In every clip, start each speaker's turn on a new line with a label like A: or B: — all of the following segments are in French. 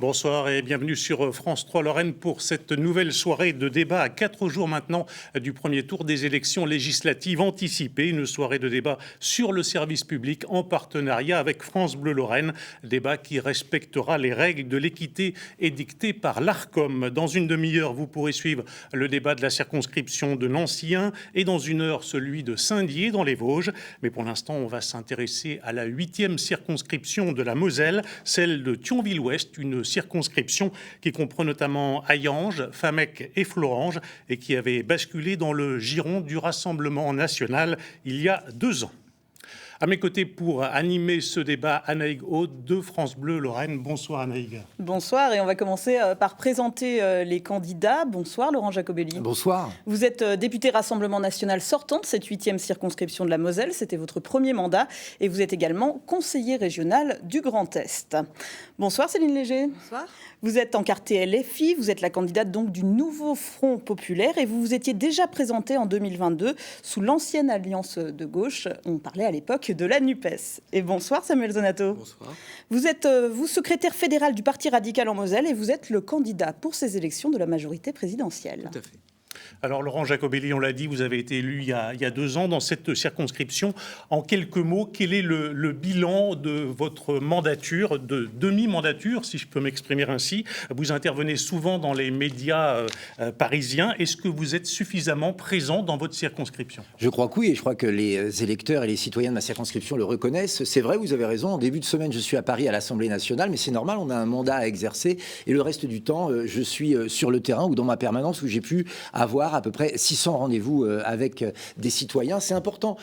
A: Bonsoir et bienvenue sur France 3 Lorraine pour cette nouvelle soirée de débat à 4 jours maintenant du premier tour des élections législatives anticipées. Une soirée de débat sur le service public en partenariat avec France Bleu Lorraine. Débat qui respectera les règles de l'équité édictées par l'Arcom. Dans une demi-heure, vous pourrez suivre le débat de la circonscription de Nancy 1 et dans une heure, celui de Saint-Dié dans les Vosges. Mais pour l'instant, on va s'intéresser à la 8e circonscription de la Moselle, celle de Thionville-Ouest, une circonscription qui comprend notamment Hayange, Famec et Florange et qui avait basculé dans le giron du Rassemblement national il y a 2 ans. À mes côtés pour animer ce débat, Anaïg Aude de France Bleu Lorraine. Bonsoir Anaïg.
B: Bonsoir, et on va commencer par présenter les candidats. Bonsoir Laurent Jacobelli.
C: Bonsoir.
B: Vous êtes député Rassemblement national sortant de cette 8e circonscription de la Moselle. C'était votre premier mandat et vous êtes également conseiller régional du Grand Est. Bonsoir Céline Léger.
D: Bonsoir.
B: Vous êtes encartée LFI, vous êtes la candidate donc du nouveau Front populaire et vous vous étiez déjà présentée en 2022 sous l'ancienne alliance de gauche. On parlait à l'époque de la NUPES. Et bonsoir Samuel Zonato.
D: Bonsoir.
B: Vous êtes vous secrétaire fédéral du Parti radical en Moselle et vous êtes le candidat pour ces élections de la majorité présidentielle.
D: Tout à fait.
A: Alors Laurent Jacobelli, on l'a dit, vous avez été élu il y a 2 ans dans cette circonscription. En quelques mots, quel est le bilan de votre mandature, de demi-mandature, si je peux m'exprimer ainsi? Vous intervenez souvent dans les médias parisiens. Est-ce que vous êtes suffisamment présent dans votre circonscription?
C: Je crois que oui, et je crois que les électeurs et les citoyens de ma circonscription le reconnaissent. C'est vrai, vous avez raison, en début de semaine, je suis à Paris à l'Assemblée nationale, mais c'est normal, on a un mandat à exercer, et le reste du temps, je suis sur le terrain ou dans ma permanence où j'ai pu avoir à peu près 600 rendez-vous avec des citoyens. C'est important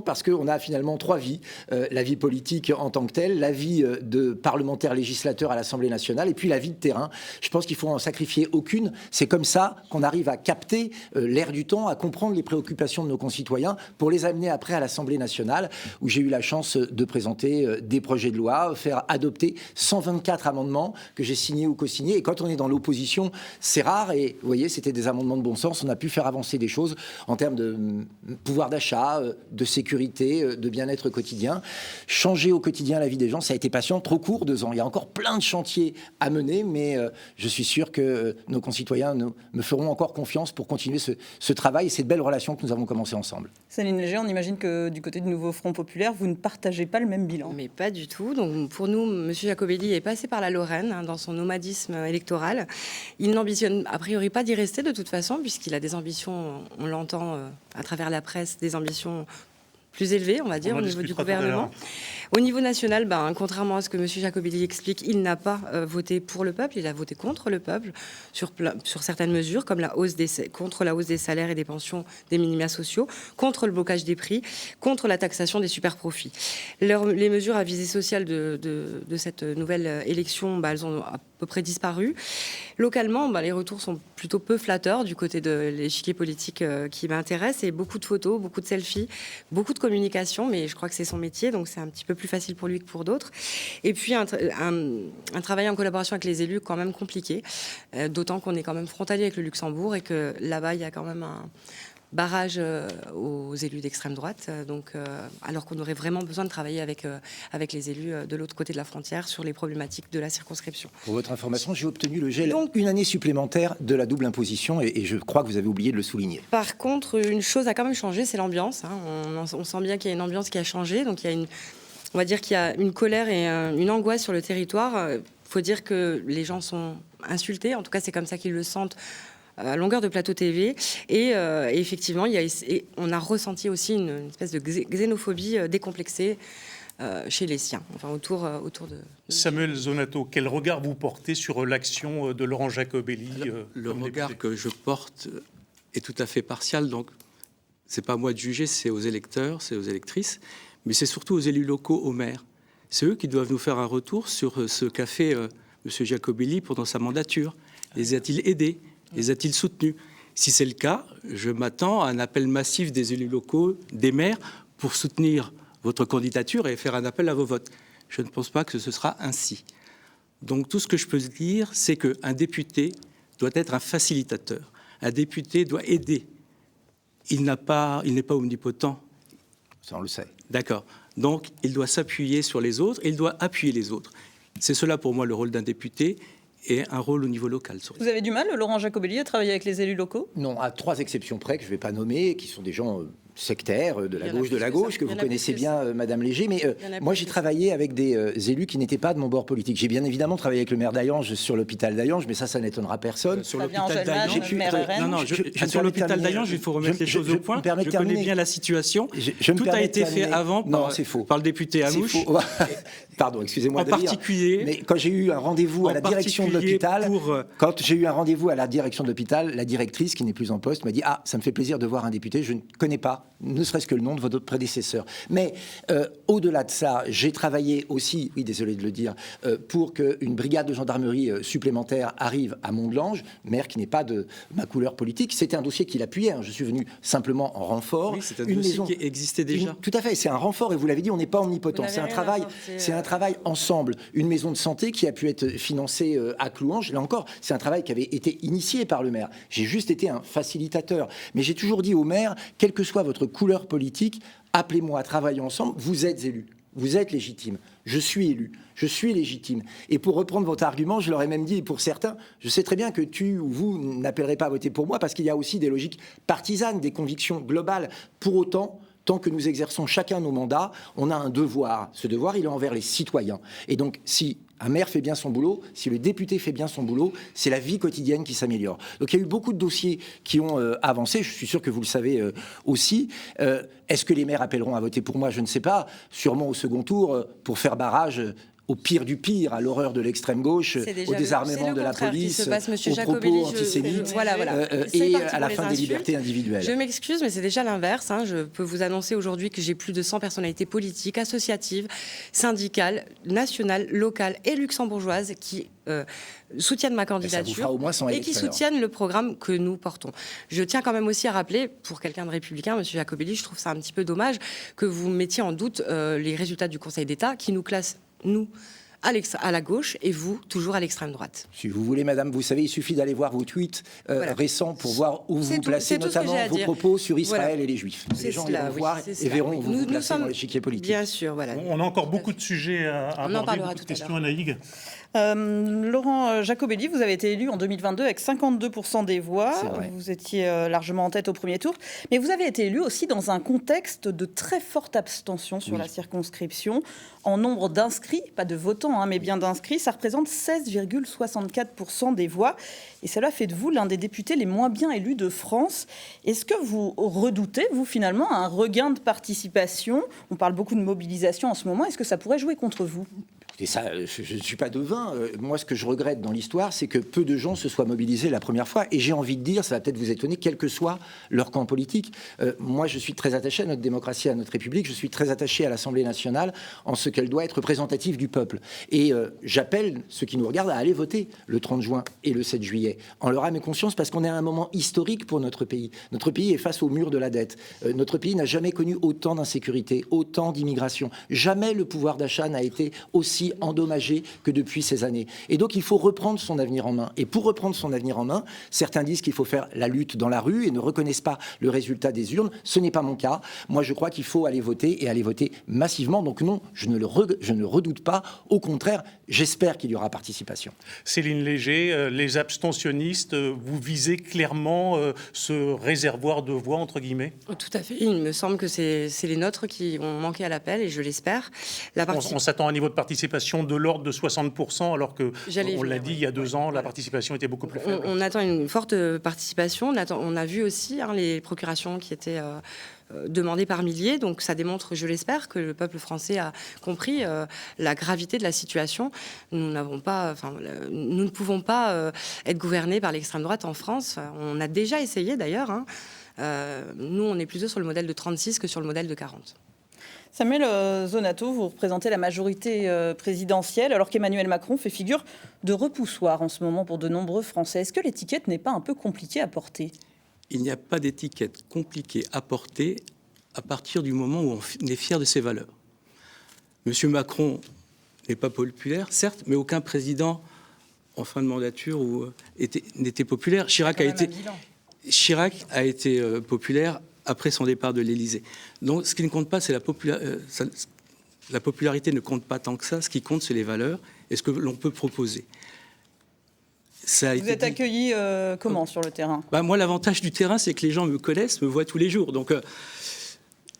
C: parce qu'on a finalement 3 vies. La vie politique en tant que telle, la vie de parlementaire législateur à l'Assemblée nationale et puis la vie de terrain. Je pense qu'il faut en sacrifier aucune. C'est comme ça qu'on arrive à capter l'air du temps, à comprendre les préoccupations de nos concitoyens pour les amener après à l'Assemblée nationale où j'ai eu la chance de présenter des projets de loi, faire adopter 124 amendements que j'ai signés ou co-signés. Et quand on est dans l'opposition, c'est rare. Et vous voyez, c'était des amendements de bon sens. On a pu faire avancer des choses en termes de pouvoir d'achat, de sécurité, de bien-être quotidien. Changer au quotidien la vie des gens, ça a été patient, trop court, 2 ans. Il y a encore plein de chantiers à mener, mais je suis sûr que nos concitoyens me feront encore confiance pour continuer ce travail et cette belle relation que nous avons commencé ensemble.
B: Céline Léger, on imagine que du côté du nouveau Front populaire, vous ne partagez pas le même bilan.
D: Mais pas du tout. Donc pour nous, M. Jacobelli est passé par la Lorraine dans son nomadisme électoral. Il n'ambitionne a priori pas d'y rester de toute façon, puisqu'il a des ambitions, on l'entend à travers la presse, des ambitions plus élevées, on va dire, au niveau du gouvernement. Au niveau national, contrairement à ce que M. Jacobelli explique, il n'a pas voté pour le peuple, il a voté contre le peuple sur certaines mesures, comme contre la hausse des salaires et des pensions des minima sociaux, contre le blocage des prix, contre la taxation des superprofits. Les mesures à visée sociale de cette nouvelle élection, elles ont à peu près disparu. Localement, les retours sont plutôt peu flatteurs du côté de l'échiquier politique qui m'intéresse, et beaucoup de photos, beaucoup de selfies, beaucoup de communication, mais je crois que c'est son métier, donc c'est un petit peu plus facile pour lui que pour d'autres. Et puis un travail en collaboration avec les élus quand même compliqué, d'autant qu'on est quand même frontalier avec le Luxembourg et que là-bas il y a quand même un barrage aux élus d'extrême droite, alors qu'on aurait vraiment besoin de travailler avec les élus de l'autre côté de la frontière sur les problématiques de la circonscription.
C: Pour votre information, j'ai obtenu le gel, donc une année supplémentaire de la double imposition, et je crois que vous avez oublié de le souligner.
D: Par contre, une chose a quand même changé, c'est l'ambiance. On sent bien qu'il y a une ambiance qui a changé, donc on va dire qu'il y a une colère et une angoisse sur le territoire. Il faut dire que les gens sont insultés, en tout cas c'est comme ça qu'ils le sentent, à longueur de plateau TV, et effectivement, on a ressenti aussi une espèce de xénophobie décomplexée chez les siens, autour de...
A: Samuel Zonato, quel regard vous portez sur l'action de Laurent Jacobelli?
E: Le regard que je porte est tout à fait partial, donc c'est pas à moi de juger, c'est aux électeurs, c'est aux électrices, mais c'est surtout aux élus locaux, aux maires. C'est eux qui doivent nous faire un retour sur ce qu'a fait M. Jacobelli pendant sa mandature. Les a-t-il aidés? Les a-t-il soutenus? Si c'est le cas, je m'attends à un appel massif des élus locaux, des maires, pour soutenir votre candidature et faire un appel à vos votes. Je ne pense pas que ce sera ainsi. Donc tout ce que je peux dire, c'est qu'un député doit être un facilitateur. Un député doit aider. Il n'est pas omnipotent.
C: Ça, on le sait.
E: D'accord. Donc il doit s'appuyer sur les autres et il doit appuyer les autres. C'est cela pour moi le rôle d'un député et un rôle au niveau local.
B: Vous avez du mal, Laurent Jacobelli, à travailler avec les élus locaux?
C: Non, à 3 exceptions près que je ne vais pas nommer, qui sont des gens sectaires de la gauche, que vous connaissez bien, Madame Léger. Mais moi, j'ai travaillé avec des élus qui n'étaient pas de mon bord politique. J'ai bien évidemment travaillé avec le maire d'Hayange sur l'hôpital d'Hayange, mais ça n'étonnera personne.
E: Sur l'hôpital d'Hayange, sur l'hôpital d'Hayange, il faut remettre les choses au point. Je connais bien la situation. Tout a été fait avant par le député Hamouche.
C: Pardon, excusez-moi de dire.
E: En particulier.
C: Mais quand j'ai eu un rendez-vous à la direction de l'hôpital, la directrice, qui n'est plus en poste, m'a dit « Ah, ça me fait plaisir de voir un député, je ne connais pas, ne serait-ce que le nom de votre prédécesseur. » Mais au-delà de ça, j'ai travaillé aussi, oui, désolé de le dire, pour qu'une brigade de gendarmerie supplémentaire arrive à Mont-de-Lange, maire qui n'est pas de ma couleur politique. C'était un dossier qu'il appuyait, hein. Je suis venu simplement en renfort.
E: Oui, c'est un dossier qui existait déjà.
C: Tout à fait, c'est un renfort, et vous l'avez dit, on n'est pas omnipotent. C'est un travail ensemble. Une maison de santé qui a pu être financée à Clouange, là encore, c'est un travail qui avait été initié par le maire. J'ai juste été un facilitateur. Mais j'ai toujours dit au maire, quelle que soit votre couleur politique, appelez-moi à travailler ensemble, vous êtes élu. Vous êtes légitime. Je suis élu. Je suis légitime. Et pour reprendre votre argument, je leur ai même dit, pour certains, je sais très bien que tu ou vous n'appellerez pas à voter pour moi parce qu'il y a aussi des logiques partisanes, des convictions globales. Pour autant, tant que nous exerçons chacun nos mandats, on a un devoir. Ce devoir, il est envers les citoyens. Et donc, si un maire fait bien son boulot, si le député fait bien son boulot, c'est la vie quotidienne qui s'améliore. Donc il y a eu beaucoup de dossiers qui ont avancé, je suis sûr que vous le savez aussi. Est-ce que les maires appelleront à voter pour moi? Je ne sais pas. Sûrement au second tour, pour faire barrage au pire du pire, à l'horreur de l'extrême gauche, au désarmement de la police, aux propos antisémites, et à la fin des libertés individuelles.
D: Je m'excuse, mais c'est déjà l'inverse. Je peux vous annoncer aujourd'hui que j'ai plus de 100 personnalités politiques, associatives, syndicales, nationales, locales et luxembourgeoises qui soutiennent ma candidature et qui soutiennent le programme que nous portons. Je tiens quand même aussi à rappeler, pour quelqu'un de républicain, M. Jacobelli, je trouve ça un petit peu dommage que vous mettiez en doute les résultats du Conseil d'État qui nous classent, nous, à la gauche et vous, toujours à l'extrême droite.
C: Si vous voulez, madame, vous savez, il suffit d'aller voir vos tweets récents pour voir où vous placez, notamment vos propos sur Israël et les Juifs. Les gens iront voir et verront où vous placez dans l'échiquier politique.
D: Bien sûr, voilà.
A: On a encore beaucoup de sujets à aborder, beaucoup de questions, Anaïg.
B: Laurent Jacobelli, vous avez été élu en 2022 avec 52% des voix. Vous étiez largement en tête au premier tour. Mais vous avez été élu aussi dans un contexte de très forte abstention sur la circonscription. En nombre d'inscrits, pas de votants, mais bien d'inscrits, ça représente 16,64% des voix. Et cela fait de vous l'un des députés les moins bien élus de France. Est-ce que vous redoutez, vous, finalement, un regain de participation? On parle beaucoup de mobilisation en ce moment. Est-ce que ça pourrait jouer contre vous?
C: Et ça, je ne suis pas devin. Moi, ce que je regrette dans l'histoire, c'est que peu de gens se soient mobilisés la première fois. Et j'ai envie de dire, ça va peut-être vous étonner, quel que soit leur camp politique. Moi, je suis très attaché à notre démocratie, à notre République. Je suis très attaché à l'Assemblée nationale en ce qu'elle doit être représentative du peuple. Et j'appelle ceux qui nous regardent à aller voter le 30 juin et le 7 juillet. En leur âme et conscience, parce qu'on est à un moment historique pour notre pays. Notre pays est face au mur de la dette. Notre pays n'a jamais connu autant d'insécurité, autant d'immigration. Jamais le pouvoir d'achat n'a été aussi endommagé que depuis ces années. Et donc, il faut reprendre son avenir en main. Et pour reprendre son avenir en main, certains disent qu'il faut faire la lutte dans la rue et ne reconnaissent pas le résultat des urnes. Ce n'est pas mon cas. Moi, je crois qu'il faut aller voter et aller voter massivement. Donc non, je ne redoute pas. Au contraire, j'espère qu'il y aura participation.
A: Céline Léger, les abstentionnistes, vous visez clairement ce réservoir de voix, entre guillemets?
D: Tout à fait. Il me semble que c'est les nôtres qui ont manqué à l'appel et je l'espère.
A: On s'attend à un niveau de participation de l'ordre de 60%, alors que, on l'a dit, il y a 2 ans, la participation était beaucoup plus faible.
D: On attend une forte participation. On a vu aussi les procurations qui étaient demandées par milliers. Donc ça démontre, je l'espère, que le peuple français a compris la gravité de la situation. Nous ne pouvons pas être gouvernés par l'extrême droite en France. On a déjà essayé d'ailleurs. Nous, on est plutôt sur le modèle de 36 que sur le modèle de 40.
B: Samuel Zonato, vous représentez la majorité présidentielle, alors qu'Emmanuel Macron fait figure de repoussoir en ce moment pour de nombreux Français. Est-ce que l'étiquette n'est pas un peu compliquée à porter?
E: Il n'y a pas d'étiquette compliquée à porter à partir du moment où on est fier de ses valeurs. Monsieur Macron n'est pas populaire, certes, mais aucun président en fin de mandature n'était populaire. Chirac a été populaire après son départ de l'Élysée. Donc, ce qui ne compte pas, c'est la popularité ne compte pas tant que ça. Ce qui compte, c'est les valeurs et ce que l'on peut proposer. Ça a
B: Vous
E: été
B: êtes
E: dit.
B: accueilli comment sur le terrain?
E: Moi, l'avantage du terrain, c'est que les gens me connaissent, me voient tous les jours. Donc,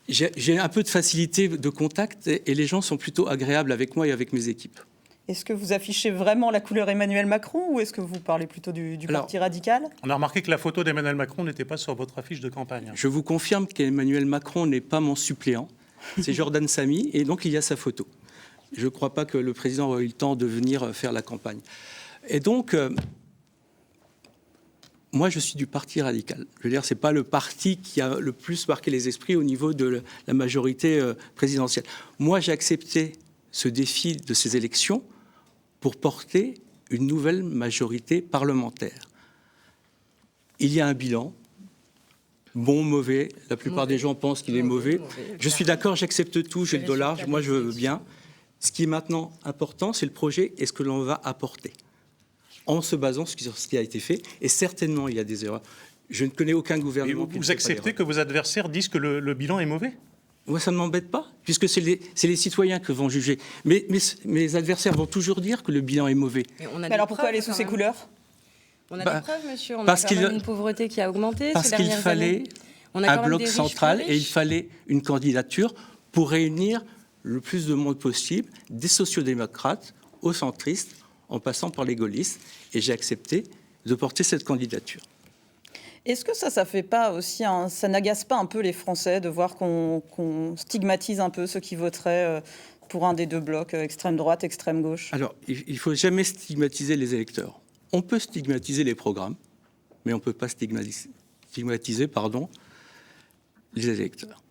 E: j'ai un peu de facilité de contact et les gens sont plutôt agréables avec moi et avec mes équipes.
B: Est-ce que vous affichez vraiment la couleur Emmanuel Macron ou est-ce que vous parlez plutôt du Parti radical?
A: On a remarqué que la photo d'Emmanuel Macron n'était pas sur votre affiche de campagne.
E: Je vous confirme qu'Emmanuel Macron n'est pas mon suppléant. C'est Jordan Samy et donc il y a sa photo. Je ne crois pas que le président a eu le temps de venir faire la campagne. Et donc, moi, je suis du Parti radical. Je veux dire, ce n'est pas le parti qui a le plus marqué les esprits au niveau de la majorité présidentielle. Moi, j'ai accepté ce défi de ces élections pour porter une nouvelle majorité parlementaire. Il y a un bilan, bon, mauvais. La plupart des gens pensent qu'il est mauvais. Je suis d'accord, j'accepte tout, j'ai le dollar, moi je veux bien. Ce qui est maintenant important, c'est le projet et ce que l'on va apporter, en se basant sur ce qui a été fait. Et certainement, il y a des erreurs. Je ne connais aucun
A: Et
E: gouvernement qui ne
A: vous
E: fait pas
A: acceptez
E: d'erreur.
A: que vos adversaires disent que le bilan est mauvais?
E: Moi, ça ne m'embête pas, puisque c'est les citoyens qui vont juger. Mais mes adversaires vont toujours dire que le bilan est mauvais.
D: On a
B: Mais alors pourquoi aller sous ces couleurs?
D: On a
E: Bah,
D: des preuves, monsieur. On
E: parce
D: a quand même
E: qu'il-
D: une pauvreté qui a augmenté
E: Parce
D: ces
E: qu'il
D: dernières
E: fallait
D: années. On a
E: un
D: quand même
E: bloc
D: des riches
E: central
D: plus
E: et il
D: riches.
E: fallait une candidature pour réunir le plus de monde possible, des sociodémocrates aux centristes, en passant par les gaullistes. Et j'ai accepté de porter cette candidature.
B: Est-ce que ça fait pas aussi, ça n'agace pas un peu les Français de voir qu'on stigmatise un peu ceux qui voteraient pour un des deux blocs, extrême droite, extrême gauche?
E: Alors, il ne faut jamais stigmatiser les électeurs. On peut stigmatiser les programmes, mais on ne peut pas stigmatiser les électeurs.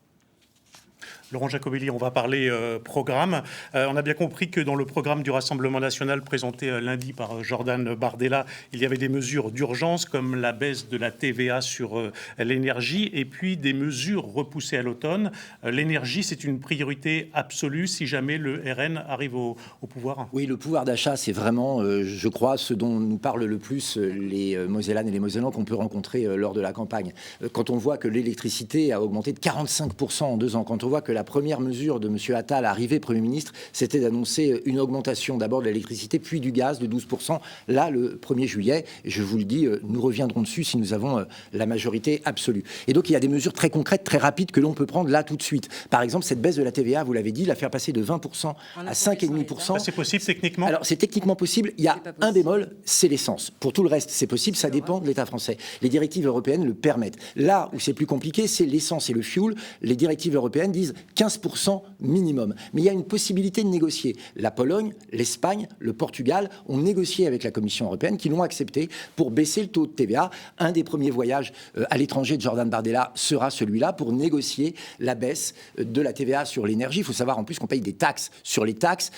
A: Laurent Jacobelli, on va parler programme. On a bien compris que dans le programme du Rassemblement national présenté lundi par Jordan Bardella, il y avait des mesures d'urgence comme la baisse de la TVA sur l'énergie et puis des mesures repoussées à l'automne. L'énergie, c'est une priorité absolue si jamais le RN arrive au pouvoir.
C: Oui, le pouvoir d'achat, c'est vraiment, je crois, ce dont nous parlent le plus les Mosellanes et les Mosellans qu'on peut rencontrer lors de la campagne. Quand on voit que l'électricité a augmenté de 45% en 2 ans, quand on voit que la première mesure de M. Attal, arrivé Premier ministre, c'était d'annoncer une augmentation d'abord de l'électricité, puis du gaz de 12%. Là, le 1er juillet, je vous le dis, nous reviendrons dessus si nous avons la majorité absolue. Et donc, il y a des mesures très concrètes, très rapides que l'on peut prendre là tout de suite. Par exemple, cette baisse de la TVA, vous l'avez dit, la faire passer de 20% à 5,5%.
A: Ça, c'est possible techniquement?
C: Alors, c'est techniquement possible. Il y a
D: C'est pas
C: un
D: possible.
C: bémol, c'est l'essence. Pour tout le reste, c'est possible. Ça dépend de l'État français. Les directives européennes le permettent. Là où c'est plus compliqué, c'est l'essence et le fuel. Les directives européennes disent 15% minimum. Mais il y a une possibilité de négocier. La Pologne, l'Espagne, le Portugal ont négocié avec la Commission européenne, qui l'ont accepté pour baisser le taux de TVA. Un des premiers voyages à l'étranger de Jordan Bardella sera celui-là pour négocier la baisse de la TVA sur l'énergie. Il faut savoir en plus qu'on paye des taxes sur les taxes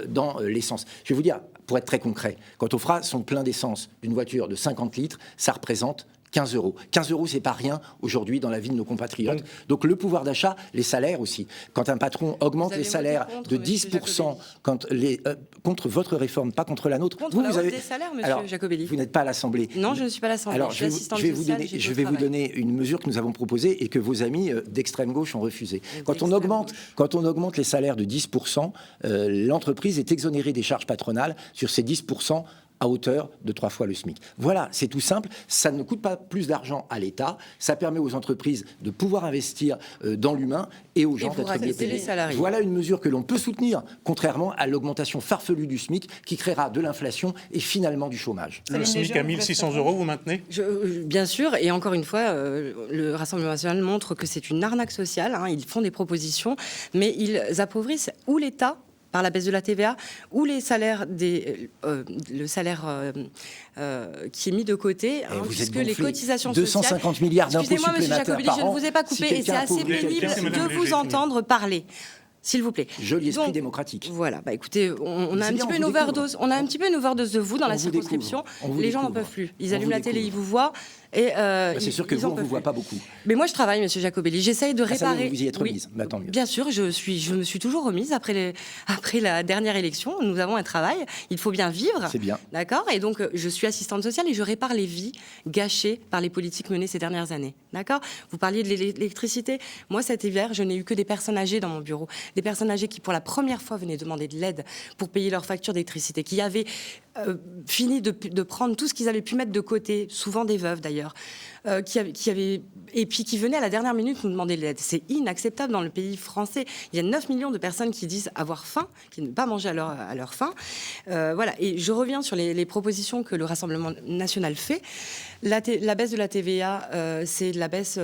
C: dans l'essence. Je vais vous dire, pour être très concret, quand on fera son plein d'essence d'une voiture de 50 litres, ça représente 15 euros. 15 euros, c'est pas rien aujourd'hui dans la vie de nos compatriotes. Donc le pouvoir d'achat, les salaires aussi. Quand un patron augmente
D: Vous
C: les
D: avez
C: salaires
D: voté contre,
C: de
D: monsieur
C: 10%, contre votre réforme, pas contre la nôtre.
D: Contre la hausse des salaires, monsieur
C: Alors,
D: Jacobelli.
C: vous n'êtes pas à l'Assemblée.
D: Non, je ne suis pas à l'Assemblée.
C: Alors,
D: je suis assistante
C: je vais
D: sociale, j'ai
C: je
D: d'autres
C: vais vous
D: travail.
C: donner une mesure que nous avons proposée et que vos amis d'extrême gauche ont refusée. Quand on
D: D'extrême
C: augmente les salaires de 10%, l'entreprise est exonérée des charges patronales sur ces 10% à hauteur de 3 fois le SMIC. Voilà, c'est tout simple. Ça ne coûte pas plus d'argent à l'État. Ça permet aux entreprises de pouvoir investir dans l'humain et aux gens
D: vous
C: d'être mieux
D: rabaissez les
C: payés.
D: salariés.
C: Voilà une mesure que l'on peut soutenir, contrairement à l'augmentation farfelue du SMIC qui créera de l'inflation et finalement du chômage.
A: Le SMIC à 1 600 euros, vous maintenez?
D: Bien sûr, et encore une fois, le Rassemblement national montre que c'est une arnaque sociale. Ils font des propositions, mais ils appauvrissent ou l'État par la baisse de la TVA, ou les salaires le salaire qui est mis de côté,
C: vous
D: puisque
C: êtes
D: les
C: gonflé.
D: cotisations
C: 250 milliards d'impôts
D: Excusez-moi, monsieur
C: supplémentaires
D: Jacobelli,
C: par
D: je ne
C: an.
D: vous ai pas
C: Si
D: coupé, et c'est
C: quelqu'un
D: assez
C: appauvrit
D: pénible
A: quelqu'un, c'est Madame
D: de
A: Léger,
D: vous
A: fini.
D: entendre parler. S'il vous plaît.
C: Joli esprit
D: Donc,
C: démocratique.
D: Voilà, écoutez, on a
C: C'est
D: un
C: bien,
D: petit peu
C: on
D: une
C: vous
D: overdose. On a un petit peu une overdose de vous dans
C: On
D: la
C: vous
D: circonscription.
C: découvre. On vous
D: Les gens n'en
C: découvre.
D: peuvent plus. Ils
C: On
D: allument
C: vous
D: la télé, ils
C: découvre.
D: vous voient. Et,
C: C'est sûr que
D: ils
C: vous,
D: en
C: on ne
D: peuvent
C: vous voit
D: plus.
C: pas beaucoup.
D: Mais moi, je travaille, Monsieur Jacobelli. J'essaye de
C: Ah, ça,
D: réparer.
C: vous y êtes
D: Oui.
C: remise. Bah, tant mieux.
D: Bien sûr, je me suis toujours remise après la dernière élection. Nous avons un travail. Il faut bien vivre.
C: C'est bien.
D: D'accord. Et donc, je suis assistante sociale et je répare les vies gâchées par les politiques menées ces dernières années. D'accord. Vous parliez de l'électricité. Moi, cet hiver, je n'ai eu que des personnes âgées dans mon bureau. Des personnes âgées qui, pour la première fois, venaient demander de l'aide pour payer leurs factures d'électricité, qui avaient fini de prendre tout ce qu'ils avaient pu mettre de côté, souvent des veuves d'ailleurs, et puis qui venaient à la dernière minute nous demander de l'aide. C'est inacceptable dans le pays français. Il y a 9 millions de personnes qui disent avoir faim, qui ne pas manger à leur faim. Voilà. Et je reviens sur les propositions que le Rassemblement national fait. La baisse de la TVA, c'est de la baisse...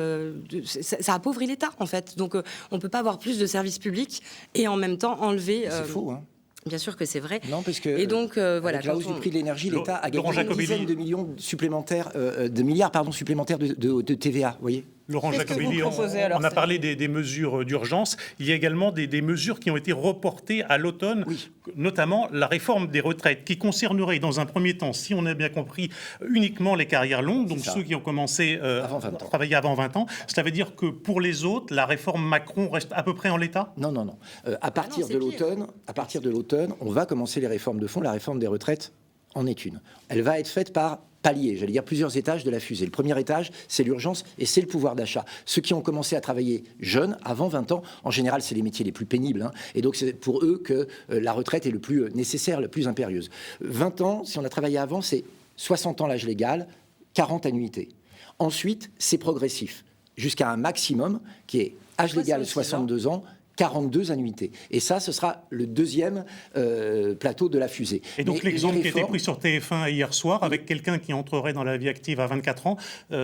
D: ça appauvrit l'État, en fait. Donc, on ne peut pas avoir plus de services publics et en même temps enlever...
C: C'est faux, hein.
D: Bien sûr que c'est vrai.
C: Non, parce que
D: et donc, voilà,
C: avec la hausse du prix de l'énergie, l'État a
A: Laurent
C: gagné une
A: Jacobelli.
C: dizaine de millions supplémentaires, de milliards supplémentaires de TVA, vous voyez.
A: Laurent
B: Qu'est-ce que
A: Jacobelli,
B: vous proposez, alors,
A: on a
B: Céline ?
A: parlé des mesures d'urgence. Il y a également des mesures qui ont été reportées à l'automne,
C: Oui.
A: notamment la réforme des retraites, qui concernerait dans un premier temps, si on a bien compris, uniquement les carrières longues, donc
C: ça.
A: ceux qui ont commencé
C: Avant 20
A: à
C: ans.
A: travailler avant 20 ans. Cela veut dire que pour les autres, la réforme Macron reste à peu près en l'état ?
C: Non, non, non. À partir
D: c'est
C: de
D: pire.
C: l'automne, on va commencer les réformes de fond. La réforme des retraites en est une. Elle va être faite par paliers, j'allais dire plusieurs étages de la fusée. Le premier étage, c'est l'urgence et c'est le pouvoir d'achat. Ceux qui ont commencé à travailler jeunes, avant 20 ans, en général, c'est les métiers les plus pénibles. Hein, et donc, c'est pour eux que la retraite est le plus nécessaire, le plus impérieuse. 20 ans, si on a travaillé avant, c'est 60 ans l'âge légal, 40 annuités. Ensuite, c'est progressif, jusqu'à un maximum qui est âge légal 62 ans, 42 annuités. Et ça, ce sera le deuxième plateau de la fusée.
A: Et donc
C: Mais
A: l'exemple
C: les
A: qui a été
C: réformes-
A: pris sur TF1 hier soir, avec quelqu'un qui entrerait dans la vie active à 24 ans,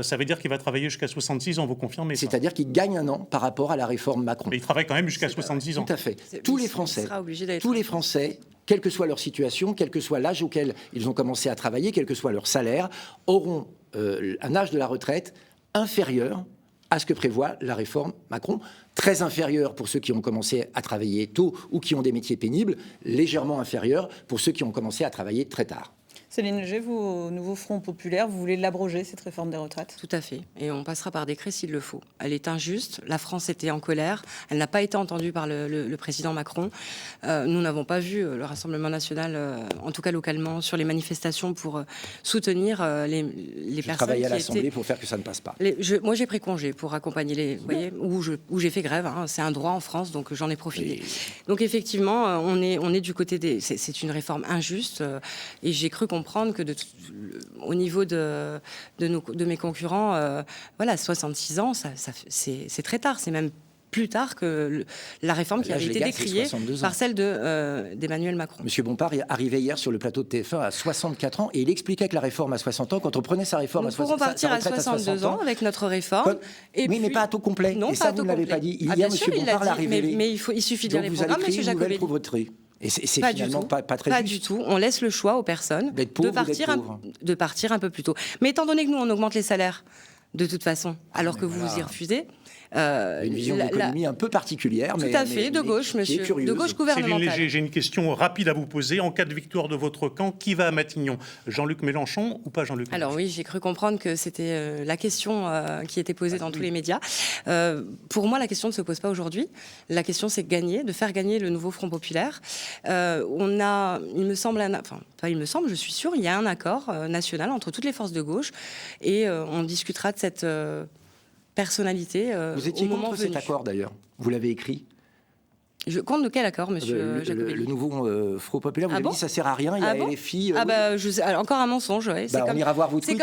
A: ça veut dire qu'il va travailler jusqu'à 66 ans, vous confirmez ça ?
C: C'est-à-dire qu'il gagne un an par rapport à la réforme Macron.
A: Mais il travaille quand même jusqu'à 66 ans.
C: Tout à fait.
D: C'est-
C: Tous
D: il-
C: les
D: il
C: Français,
D: sera obligé d'aller
C: tous les Français, quelle que soit leur situation, quel que soit l'âge auquel ils ont commencé à travailler, quel que soit leur salaire, auront un âge de la retraite inférieur à ce que prévoit la réforme Macron, très inférieur pour ceux qui ont commencé à travailler tôt ou qui ont des métiers pénibles, légèrement inférieur pour ceux qui ont commencé à travailler très tard.
B: Céline Léger, vous, au nouveau Front populaire, vous voulez l'abroger, cette réforme des retraites ?
D: Tout à fait. Et on passera par décret s'il le faut. Elle est injuste. La France était en colère. Elle n'a pas été entendue par le président Macron. Nous n'avons pas vu le Rassemblement national, en tout cas localement, sur les manifestations pour soutenir les
C: Je
D: personnes
C: travaille à
D: qui
C: l'Assemblée
D: étaient...
C: pour faire que ça ne passe pas.
D: Moi, j'ai pris congé pour accompagner les... Vous voyez, où j'ai fait grève. Hein. C'est un droit en France, donc j'en ai profité. Donc effectivement, on est du côté des... C'est une réforme injuste. Et j'ai cru comprendre que au niveau de mes concurrents, voilà, 66 ans, c'est très tard. C'est même plus tard que la réforme qui
C: L'âge
D: avait été
C: légal, c'est
D: décriée
C: 62 ans.
D: par celle d'Emmanuel Macron.
C: Monsieur Bompard est arrivé hier sur le plateau de TF1 à 64 ans et il expliquait que la réforme à 60 ans, quand on prenait sa réforme
D: Nous
C: à 60
D: pourrons partir à 62 ans avec notre réforme.
C: Quand-
D: Et
C: oui, mais
D: puis-
C: pas à taux complet.
D: Non,
C: Et
D: pas
C: ça,
D: à
C: vous
D: taux
C: ne l'avez
D: complet.
C: pas dit.
D: Ah,
C: Hier,
D: bien sûr,
C: monsieur
D: il l'a
C: Bompard l'a
D: dit,
C: révélé.
D: mais il suffit de lire
C: Donc
D: les
C: vous allez
D: programmes,
C: créer
D: monsieur
C: une nouvelle
D: Jacobelli.
C: pauvreté. Et c'est
D: Pas du
C: finalement
D: tout.
C: pas très
D: Pas
C: juste.
D: du tout. On laisse le choix aux personnes
C: D'être pauvre
D: de
C: ou d'être pauvre.
D: partir un peu plus tôt. Mais étant donné que nous, on augmente les salaires, de toute façon, alors
C: mais
D: que vous
C: voilà.
D: y refusez...
C: Une vision de l'économie un peu particulière.
D: Tout
C: mais-
D: à fait, de
C: mais
D: gauche,
C: qui est
D: monsieur.
C: curieuse.
D: De gauche
A: Céline
D: gouvernementale.
A: Léger, j'ai une question rapide à vous poser. En cas de victoire de votre camp, qui va à Matignon ? Jean-Luc Mélenchon ou pas Jean-Luc Mélenchon ?
D: Alors oui, j'ai cru comprendre que c'était la question qui était posée dans tous les médias. Pour moi, la question ne se pose pas aujourd'hui. La question, c'est de faire gagner le nouveau Front populaire. On a, il me semble, pas il me semble, je suis sûre, il y a un accord national entre toutes les forces de gauche et on discutera de cette personnalité
C: Vous étiez
D: au moment
C: contre
D: venu.
C: cet accord d'ailleurs. Vous l'avez écrit.
D: Je compte de quel accord, monsieur
C: Le
D: Jacobelli?
C: nouveau Front populaire, vous
D: Ah
C: avez
D: bon
C: dit ça sert à rien. Il y a
D: Ah bon
C: LFI.
D: Ah
C: oui.
D: bah, alors, encore un mensonge, ouais.
C: Bah, on ira voir vos
D: c'est
C: tweets.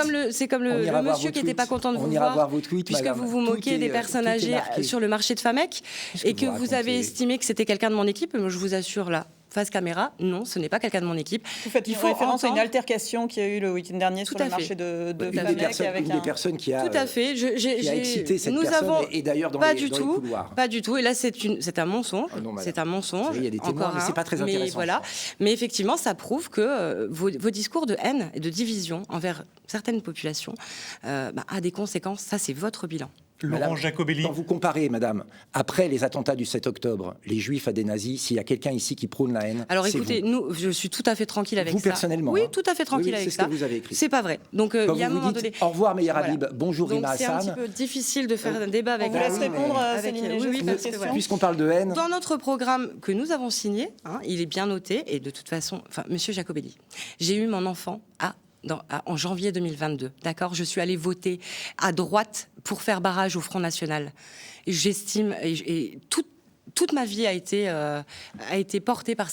D: comme
C: On
D: le
C: ira voir
D: monsieur
C: vos
D: qui n'était pas
C: tweets.
D: content de
C: On
D: vous
C: ira
D: voir,
C: voir vos tweets,
D: puisque
C: madame.
D: vous vous
C: Tout
D: moquez
C: est,
D: des
C: tout
D: personnes
C: est
D: âgées
C: marqué.
D: sur le marché de Famec,
C: Qu'est-ce que
D: et que
C: vous
D: vous avez
C: racontez
D: estimé que c'était quelqu'un de mon équipe. Je vous assure, là, face caméra, non, ce n'est pas quelqu'un de mon équipe.
B: Vous faites
D: Il
B: une
D: faut
B: référence à une
D: entendre-
B: altercation qui a eu le week-end dernier
D: Tout
B: sur
D: à
B: le
D: fait.
B: marché de
C: Une des
B: Famec
C: personnes,
B: avec
C: une
B: un...
C: des personnes qui a,
D: Tout à fait.
C: qui a excité cette
D: nous
C: personne
D: avons
C: et d'ailleurs dans
D: pas
C: les
D: du tout,
C: couloirs.
D: pas du tout. Et là, c'est un mensonge.
C: Ah non, madame.
D: C'est un mensonge.
C: Vous savez, il y a des témoins,
D: encore
C: mais c'est
D: un.
C: pas très
D: Mais
C: intéressant,
D: voilà.
C: je pense.
D: Mais effectivement, ça prouve que vos discours de haine et de division envers certaines populations a des conséquences. Ça, c'est votre bilan.
A: Laurent
C: Madame,
A: Jacobelli.
C: Quand vous comparez, madame, après les attentats du 7 octobre, les juifs à des nazis, s'il y a quelqu'un ici qui prône la haine,
D: Alors
C: c'est
D: écoutez,
C: vous.
D: je suis tout à fait tranquille avec
C: Vous,
D: ça.
C: personnellement,
D: Oui,
C: hein.
D: tout à fait tranquille
C: Oui,
D: avec
C: c'est
D: ça.
C: ce que vous avez écrit.
D: C'est pas vrai. Donc
C: Quand
D: il y a un
C: vous
D: moment
C: dites
D: donné.
C: au revoir Meir
D: Voilà.
C: Habib, bonjour
D: Donc
C: Rima
D: c'est un petit
C: Hassan.
D: peu difficile de faire un débat avec.
B: On vous laisse
C: oui, mais-
B: répondre,
D: avec-
B: Céline
D: oui,
B: Léger,
D: oui,
B: sur
D: parce
B: cette
D: que,
B: question.
C: Puisqu'on parle de haine,
D: Dans notre programme que nous avons signé, il est bien noté, et de toute façon, Monsieur Jacobelli, j'ai eu mon enfant en janvier 2022, d'accord. Je suis allée voter à droite pour faire barrage au Front National. Et j'estime, et toute ma vie a été portée par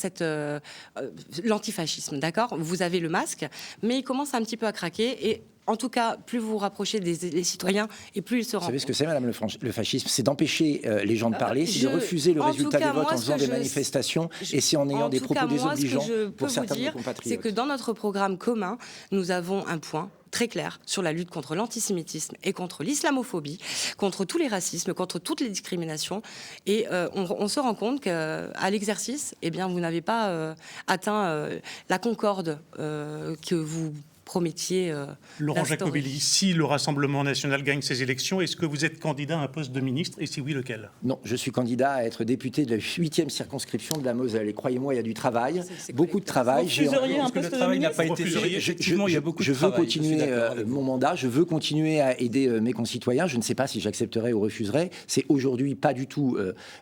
D: l'antifascisme, d'accord. Vous avez le masque, mais il commence un petit peu à craquer, et en tout cas, plus vous vous rapprochez des citoyens, et plus ils se
C: vous
D: rendent
C: savez ce que
D: compte.
C: c'est, madame, le fascisme? C'est d'empêcher les gens de parler, c'est de refuser le
D: en
C: résultat
D: tout cas,
C: des votes
D: moi,
C: en
D: ce
C: faisant
D: que
C: des
D: je-
C: manifestations, et c'est en ayant des propos désobligeants
D: Ce que je peux
C: pour
D: vous
C: certains de nos
D: dire,
C: compatriotes.
D: c'est que dans notre programme commun, nous avons un point très clair sur la lutte contre l'antisémitisme et contre l'islamophobie, contre tous les racismes, contre toutes les discriminations. Et on se rend compte qu'à l'exercice, eh bien, vous n'avez pas atteint la concorde que vous promettiez.
A: Laurent
D: d'instaurer.
A: Jacobelli, si le Rassemblement national gagne ces élections, est-ce que vous êtes candidat à un poste de ministre? Et si oui, lequel?
C: Non, je suis candidat à être député de la 8e circonscription de la Moselle. Et croyez-moi, il y a du travail,
D: C'est
C: beaucoup de travail.
B: Vous refuseriez un
E: Parce que le
B: poste de
E: travail n'a
B: ministre?
E: pas été
A: Refuseriez.
E: fait. Effectivement, il y a beaucoup de
C: je veux
E: travail. Je suis
C: continuer
E: d'accord avec vous.
C: mon mandat, je veux continuer à aider mes concitoyens. Je ne sais pas si j'accepterai ou refuserai. C'est aujourd'hui pas du tout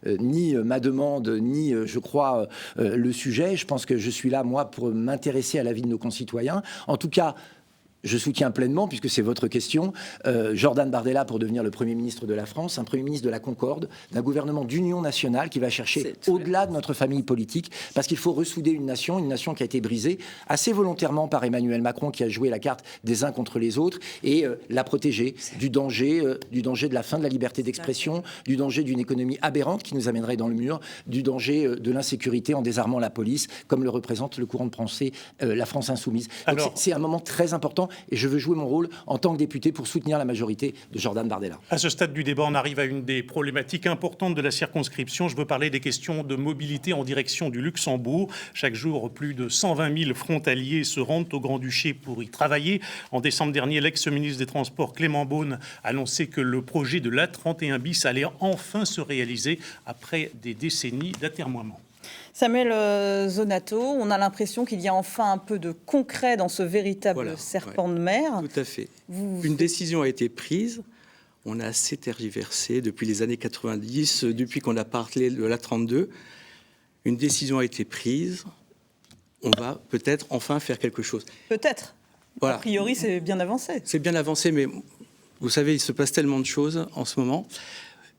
C: ni ma demande, ni, je crois, le sujet. Je pense que je suis là, moi, pour m'intéresser à la vie de nos concitoyens. En tout cas, je soutiens pleinement, puisque c'est votre question, Jordan Bardella pour devenir le Premier ministre de la France, un Premier ministre de la Concorde, d'un gouvernement d'union nationale qui va chercher au-delà de notre famille politique, parce qu'il faut ressouder une nation qui a été brisée assez volontairement par Emmanuel Macron, qui a joué la carte des uns contre les autres, et la protéger du danger de la fin de la liberté d'expression, du danger d'une économie aberrante qui nous amènerait dans le mur, du danger de l'insécurité en désarmant la police, comme le représente le courant de pensée, la France insoumise. Donc
A: Alors-
C: c'est un moment très important, et je veux jouer mon rôle en tant que député pour soutenir la majorité de Jordan Bardella.
A: À ce stade du débat, on arrive à une des problématiques importantes de la circonscription. Je veux parler des questions de mobilité en direction du Luxembourg. Chaque jour, plus de 120 000 frontaliers se rendent au Grand-Duché pour y travailler. En décembre dernier, l'ex-ministre des Transports Clément Beaune a annoncé que le projet de l'A31 bis allait enfin se réaliser après des décennies d'atermoiement.
B: Samuel Zonato, on a l'impression qu'il y a enfin un peu de concret dans ce véritable
E: Voilà,
B: serpent de mer.
E: Tout à fait.
B: Vous-
E: Une décision a été prise. On a assez tergiversé depuis les années 90, depuis qu'on a parlé de l'A32. Une décision a été prise. On va peut-être enfin faire quelque chose.
B: Peut-être.
E: Voilà.
B: A priori, c'est bien avancé.
E: C'est bien avancé, mais vous savez, il se passe tellement de choses en ce moment.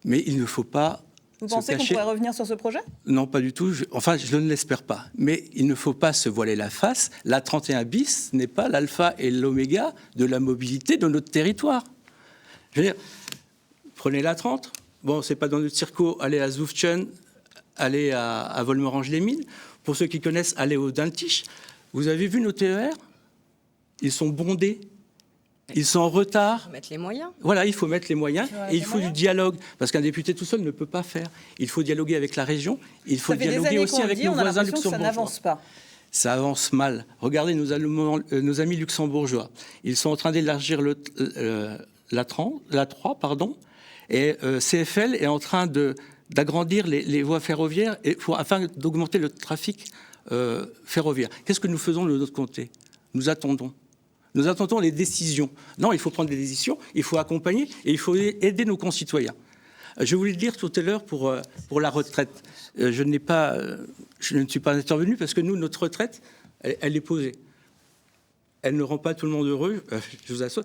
E: Mais il ne faut pas
B: Vous
E: se
B: pensez qu'on
E: cacher.
B: pourrait revenir sur ce projet?
E: Non, pas du tout. Je ne l'espère pas. Mais il ne faut pas se voiler la face. La 31 bis n'est pas l'alpha et l'oméga de la mobilité de notre territoire. Je veux dire, prenez la 30. Bon, c'est pas dans notre circo. Allez à Zoufchen, allez à Volmerange-les-Mines. Pour ceux qui connaissent, allez au Dintich. Vous avez vu nos TER? Ils sont bondés. Ils sont en retard.
D: Mettre les moyens.
E: Voilà, il faut mettre les moyens et il faut du dialogue. Parce qu'un député tout seul ne peut pas faire. Il faut dialoguer avec la région, il faut
B: Ça fait des
E: dialoguer
B: années
E: aussi
B: qu'on le
E: avec
B: dit,
E: nos
B: on a
E: voisins
B: l'impression que ça
E: luxembourgeois.
B: n'avance pas.
E: Ça avance mal. Regardez nos amis luxembourgeois. Ils sont en train d'élargir la 3, pardon, et CFL est en train d'agrandir les voies ferroviaires afin d'augmenter le trafic ferroviaire. Qu'est-ce que nous faisons de notre côté? Nous attendons. Nous attendons les décisions. Non, il faut prendre des décisions, il faut accompagner et il faut aider nos concitoyens. Je voulais le dire tout à l'heure pour la retraite. Je ne suis pas intervenu parce que nous, notre retraite, elle est posée. Elle ne rend pas tout le monde heureux, je vous assure.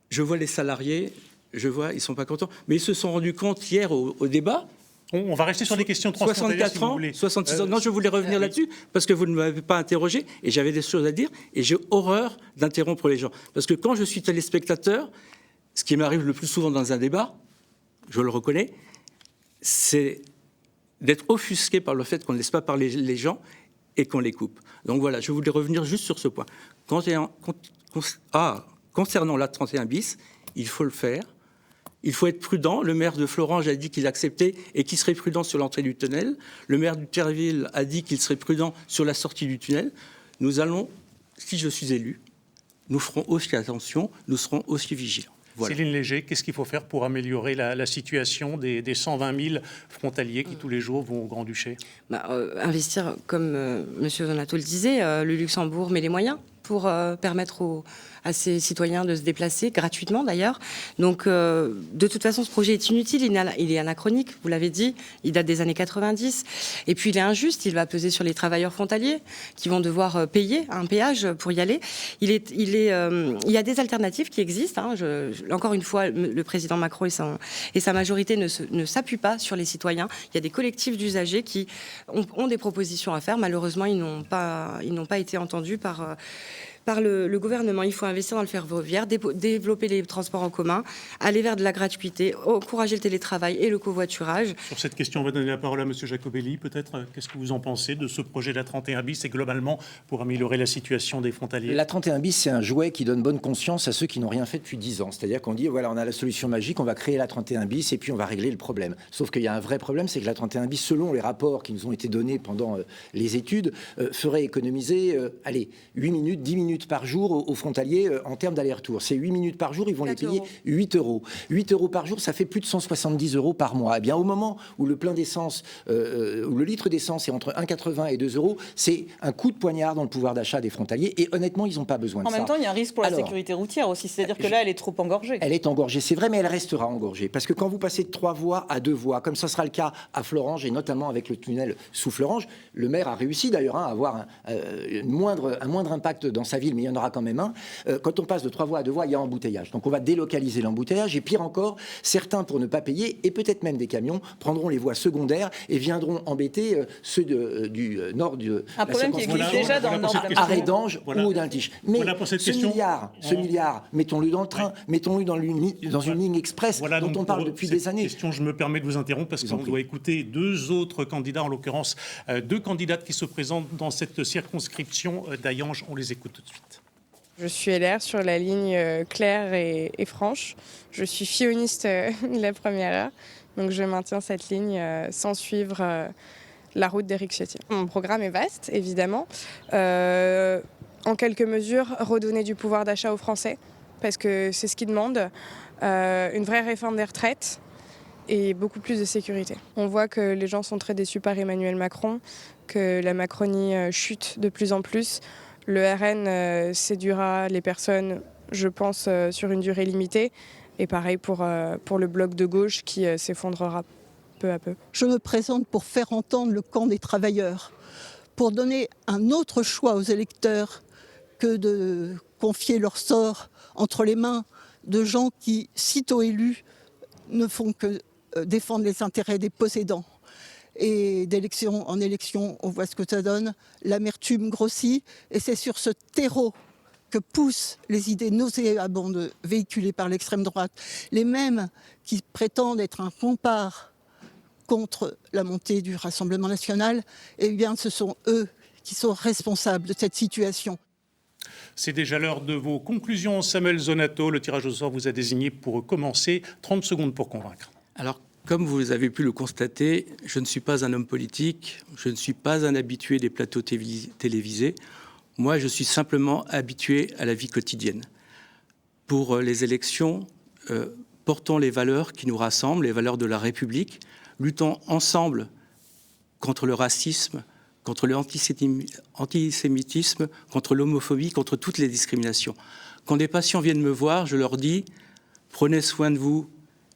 E: Je vois les salariés, ils ne sont pas contents, mais ils se sont rendus compte hier au débat.
A: On va rester sur les questions transfrontalières, si
E: 64
A: vous
E: ans,
A: voulez.
E: 66 ans. Non, je voulais revenir là-dessus parce que vous ne m'avez pas interrogé et j'avais des choses à dire et j'ai horreur d'interrompre les gens. Parce que quand je suis téléspectateur, ce qui m'arrive le plus souvent dans un débat, je le reconnais, c'est d'être offusqué par le fait qu'on ne laisse pas parler les gens et qu'on les coupe. Donc voilà, je voulais revenir juste sur ce point. Concernant la 31 bis, il faut le faire. Il faut être prudent. Le maire de Florange a dit qu'il acceptait et qu'il serait prudent sur l'entrée du tunnel. Le maire de Thierville a dit qu'il serait prudent sur la sortie du tunnel. Nous allons, si je suis élu, nous ferons aussi attention, nous serons aussi vigilants. Voilà.
A: Céline Léger, qu'est-ce qu'il faut faire pour améliorer la situation des 120 000 frontaliers qui tous les jours vont au Grand-Duché?
D: Investir, comme M. Donato le disait, le Luxembourg met les moyens pour permettre à ses citoyens de se déplacer, gratuitement d'ailleurs. Donc, de toute façon, ce projet est inutile, il est anachronique, vous l'avez dit, il date des années 90. Et puis, il est injuste, il va peser sur les travailleurs frontaliers qui vont devoir payer un péage pour y aller. Il y a des alternatives qui existent. Encore une fois, le président Macron et sa majorité ne s'appuient pas sur les citoyens. Il y a des collectifs d'usagers qui ont des propositions à faire. Malheureusement, ils n'ont pas été entendus par le gouvernement. Il faut investir dans le ferroviaire, développer les transports en commun, aller vers de la gratuité, encourager le télétravail et le covoiturage.
A: Sur cette question, on va donner la parole à M. Jacobelli. Peut-être, qu'est-ce que vous en pensez de ce projet de la 31 bis et globalement pour améliorer la situation des frontaliers?
C: La 31 bis, c'est un jouet qui donne bonne conscience à ceux qui n'ont rien fait depuis 10 ans. C'est-à-dire qu'on dit, voilà, on a la solution magique, on va créer la 31 bis et puis on va régler le problème. Sauf qu'il y a un vrai problème, c'est que la 31 bis, selon les rapports qui nous ont été donnés pendant les études, ferait économiser 8 minutes, 10 minutes par jour aux frontaliers en termes d'aller-retour. Ces 8 minutes par jour, ils vont les payer 8 euros. 8 euros par jour, ça fait plus de 170 euros par mois. Eh bien, au moment où le plein d'essence, où le litre d'essence est entre 1,80 et 2 euros, c'est un coup de poignard dans le pouvoir d'achat des frontaliers. Et honnêtement, ils n'ont pas besoin de ça.
B: En même temps, il y a un risque pour la sécurité routière aussi. C'est-à-dire que là, elle est trop engorgée.
C: Elle est engorgée, c'est vrai, mais elle restera engorgée. Parce que quand vous passez de 3 voies à 2 voies, comme ça sera le cas à Florange, et notamment avec le tunnel sous Florange, le maire a réussi d'ailleurs à avoir un moindre impact dans sa ville, mais il y en aura quand même un. Quand on passe de 3 voies à 2 voies, il y a embouteillage. Donc on va délocaliser l'embouteillage. Et pire encore, certains, pour ne pas payer, et peut-être même des camions, prendront les voies secondaires et viendront embêter ceux du nord de
B: un problème qui existe déjà dans le nord de
C: à Rédange ou d'Altiche. Mais ce
A: question.
C: milliard, mettons-le dans le train, mettons-le dans une ligne express dont on parle depuis des années.
A: Je me permets de vous interrompre parce qu'on doit écouter 2 autres candidats, en l'occurrence 2 candidates qui se présentent dans cette circonscription d'Hayange. On les écoute tout de suite.
F: Je suis LR sur la ligne claire et franche. Je suis filloniste de la première heure, donc je maintiens cette ligne sans suivre la route d'Éric Ciotti. Mon programme est vaste, évidemment. En quelques mesures, redonner du pouvoir d'achat aux Français, parce que c'est ce qu'ils demandent. Une vraie réforme des retraites et beaucoup plus de sécurité. On voit que les gens sont très déçus par Emmanuel Macron, que la Macronie chute de plus en plus. Le RN séduira les personnes, je pense, sur une durée limitée. Et pareil pour le bloc de gauche qui s'effondrera peu à peu.
G: Je me présente pour faire entendre le camp des travailleurs, pour donner un autre choix aux électeurs que de confier leur sort entre les mains de gens qui, sitôt élus, ne font que défendre les intérêts des possédants. Et d'élection en élection, on voit ce que ça donne. L'amertume grossit et c'est sur ce terreau que poussent les idées nauséabondes véhiculées par l'extrême droite. Les mêmes qui prétendent être un rempart contre la montée du Rassemblement national, eh bien ce sont eux qui sont responsables de cette situation.
A: C'est déjà l'heure de vos conclusions. Samuel Zonato, le tirage au sort vous a désigné pour commencer. 30 secondes pour convaincre.
E: Alors, comme vous avez pu le constater, je ne suis pas un homme politique, je ne suis pas un habitué des plateaux télévisés. Moi, je suis simplement habitué à la vie quotidienne. Pour les élections, portons les valeurs qui nous rassemblent, les valeurs de la République, luttons ensemble contre le racisme, contre l'antisémitisme, contre l'homophobie, contre toutes les discriminations. Quand des patients viennent me voir, je leur dis « Prenez soin de vous,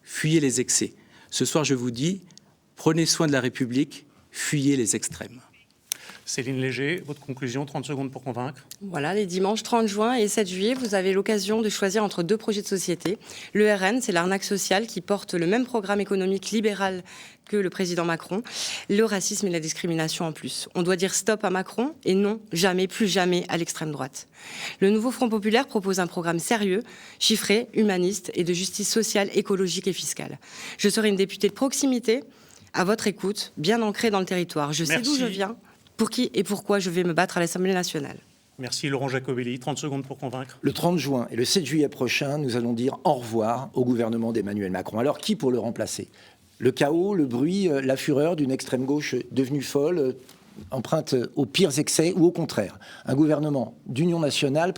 E: fuyez les excès ». Ce soir, je vous dis « Prenez soin de la République, fuyez les extrêmes ».
A: Céline Léger, votre conclusion, 30 secondes pour convaincre.
D: Voilà, les dimanches 30 juin et 7 juillet, vous avez l'occasion de choisir entre 2 projets de société. Le RN, c'est l'arnaque sociale qui porte le même programme économique libéral que le président Macron. Le racisme et la discrimination en plus. On doit dire stop à Macron et non, jamais, plus jamais à l'extrême droite. Le nouveau Front populaire propose un programme sérieux, chiffré, humaniste et de justice sociale, écologique et fiscale. Je serai une députée de proximité, à votre écoute, bien ancrée dans le territoire. Je sais d'où je viens, pour qui et pourquoi je vais me battre à l'Assemblée nationale.
A: Merci Laurent Jacobelli. 30 secondes pour convaincre.
C: Le 30 juin et le 7 juillet prochain, nous allons dire au revoir au gouvernement d'Emmanuel Macron. Alors qui pour le remplacer ? Le chaos, le bruit, la fureur d'une extrême gauche devenue folle, emprunte aux pires excès, ou au contraire, un gouvernement d'union nationale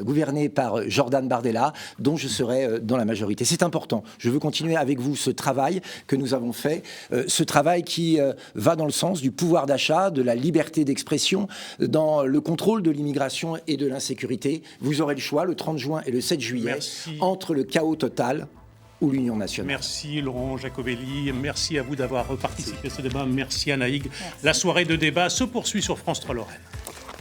C: gouverné par Jordan Bardella, dont je serai dans la majorité. C'est important. Je veux continuer avec vous ce travail que nous avons fait, ce travail qui va dans le sens du pouvoir d'achat, de la liberté d'expression, dans le contrôle de l'immigration et de l'insécurité. Vous aurez le choix, le 30 juin et le 7 juillet, entre le chaos total ou l'Union nationale.
A: Merci Laurent Jacobelli, merci à vous d'avoir participé à ce débat, merci Anaïg. La soirée de débat se poursuit sur France 3 Lorraine.